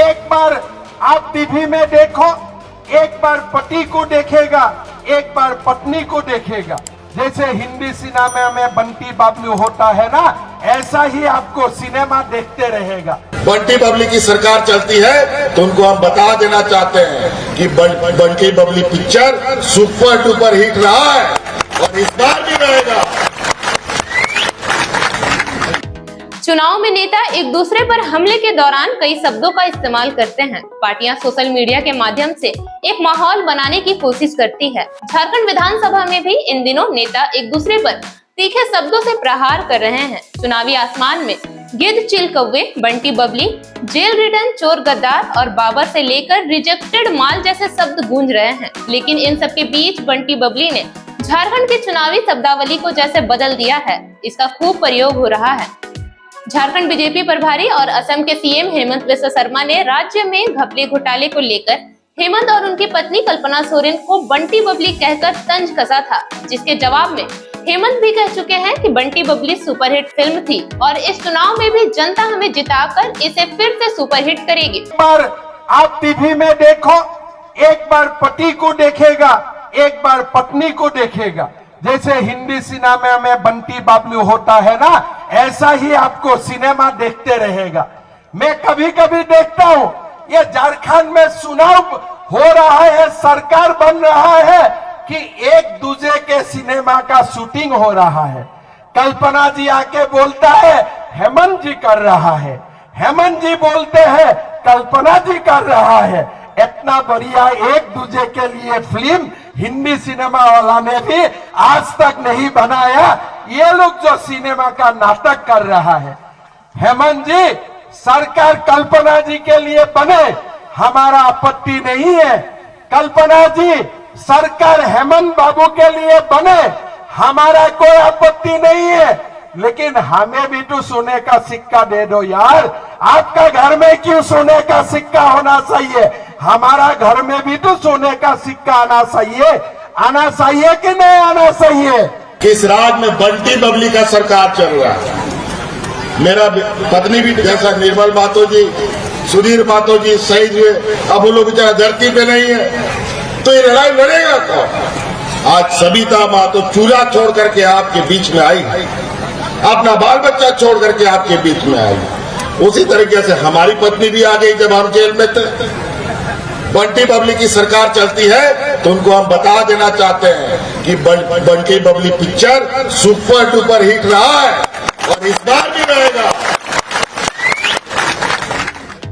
एक बार आप टीवी में देखो, एक बार पति को देखेगा, एक बार पत्नी को देखेगा। जैसे हिंदी सिनेमा में बंटी बबलू होता है ना, ऐसा ही आपको सिनेमा देखते रहेगा। बंटी बबली की सरकार चलती है तो उनको हम बता देना चाहते हैं कि Bunty Babli picture super duper hit रहा है और इस बार भी रहेगा। चुनाव में नेता एक दूसरे पर हमले के दौरान कई शब्दों का इस्तेमाल करते हैं। पार्टियां सोशल मीडिया के माध्यम से एक माहौल बनाने की कोशिश करती है। झारखंड विधानसभा में भी इन दिनों नेता एक दूसरे पर तीखे शब्दों से प्रहार कर रहे हैं। चुनावी आसमान में गिद्ध चिल कौवे, बंटी बबली, जेल रिटर्न, चोर गद्दार और बाबर से लेकर रिजेक्टेड माल जैसे शब्द गूंज रहे हैं। लेकिन इन सब के बीच बंटी बबली ने झारखंड की चुनावी शब्दावली को जैसे बदल दिया है, इसका खूब प्रयोग हो रहा है। झारखंड बीजेपी प्रभारी और असम के सीएम हेमंत बिस्वा शर्मा ने राज्य में घपले घोटाले को लेकर हेमंत और उनकी पत्नी कल्पना सोरेन को बंटी बबली कहकर तंज कसा था, जिसके जवाब में हेमंत भी कह चुके हैं कि बंटी बबली सुपरहिट फिल्म थी और इस चुनाव में भी जनता हमें जिताकर इसे फिर से सुपरहिट करेगी। एक बार आप टीवी में देखो, एक बार पति को देखेगा, एक बार पत्नी को देखेगा। जैसे हिंदी सिनेमा में बंटी बबलू होता है ना, ऐसा ही आपको सिनेमा देखते रहेगा। मैं कभी कभी देखता हूँ ये झारखंड में चुनाव हो रहा है, सरकार बन रहा है कि एक दूसरे के सिनेमा का शूटिंग हो रहा है। कल्पना जी आके बोलता है हेमंत जी कर रहा है, हेमंत जी बोलते हैं कल्पना जी कर रहा है। इतना बढ़िया एक दूसरे के लिए फिल्म हिंदी सिनेमा वाला ने भी आज तक नहीं बनाया। ये लोग जो सिनेमा का नाटक कर रहा है, हेमंत जी सरकार कल्पना जी के लिए बने, हमारा आपत्ति नहीं है। कल्पना जी सरकार हेमंत बाबू के लिए बने, हमारा कोई आपत्ति नहीं है। लेकिन हमें भी तो सोने का सिक्का दे दो यार। आपका घर में क्यों सोने का सिक्का होना चाहिए? हमारा घर में भी तो सोने का सिक्का आना चाहिए कि नहीं आना चाहिए? इस राज्य में बंटी बबली का सरकार चल रहा है। मेरा पत्नी भी जैसा निर्मल मातो जी, सुधीर मातो जी, शहीद हुए, अब वो लोग बेचारा धरती पे नहीं है, तो ये लड़ाई लड़ेगा कौन? आज सबिता मातो चूल्हा छोड़ करके आपके बीच में आई, अपना बाल बच्चा छोड़ करके आपके बीच में आई। उसी तरीके से हमारी पत्नी भी आ गई जब हम जेल में थे। बंटी बबली की सरकार चलती है तो उनको हम बता देना चाहते हैं कि Bunty Babli picture super duper hit रहा है और इस बार भी रहेगा।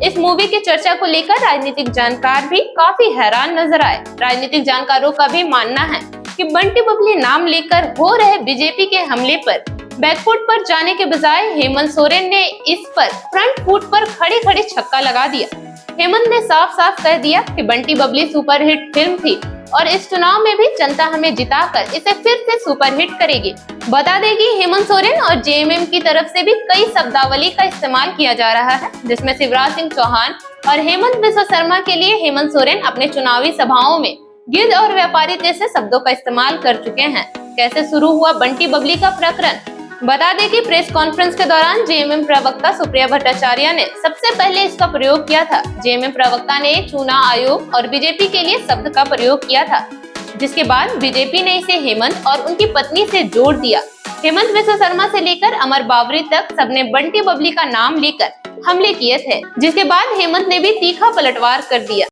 इस मूवी की चर्चा को लेकर राजनीतिक जानकार भी काफी हैरान नजर आए। राजनीतिक जानकारों का भी मानना है कि बंटी बबली नाम लेकर हो रहे बीजेपी के हमले पर बैकफुट पर जाने के बजाय हेमंत सोरेन ने इस पर फ्रंट फुट पर खड़े खड़े छक्का लगा दिया। हेमंत ने साफ साफ कह दिया कि बंटी बबली सुपरहिट फिल्म थी और इस चुनाव में भी जनता हमें जिताकर इसे फिर से सुपरहिट करेगी। बता दें कि हेमंत सोरेन और जेएमएम की तरफ से भी कई शब्दावली का इस्तेमाल किया जा रहा है, जिसमें शिवराज सिंह चौहान और हेमंत बिस्वा शर्मा के लिए हेमंत सोरेन अपने चुनावी सभाओं में गिद्ध और व्यापारी जैसे शब्दों का इस्तेमाल कर चुके हैं। कैसे शुरू हुआ बंटी बबली का प्रकरण? बता दें कि प्रेस कॉन्फ्रेंस के दौरान जेएमएम प्रवक्ता सुप्रिया भट्टाचार्य ने सबसे पहले इसका प्रयोग किया था। जेएमएम प्रवक्ता ने चुनाव आयोग और बीजेपी के लिए शब्द का प्रयोग किया था, जिसके बाद बीजेपी ने इसे हेमंत और उनकी पत्नी से जोड़ दिया। हेमंत बिस्वा शर्मा से लेकर अमर बावरी तक सबने बंटी बबली का नाम लेकर हमले किए थे, जिसके बाद हेमंत ने भी तीखा पलटवार कर दिया।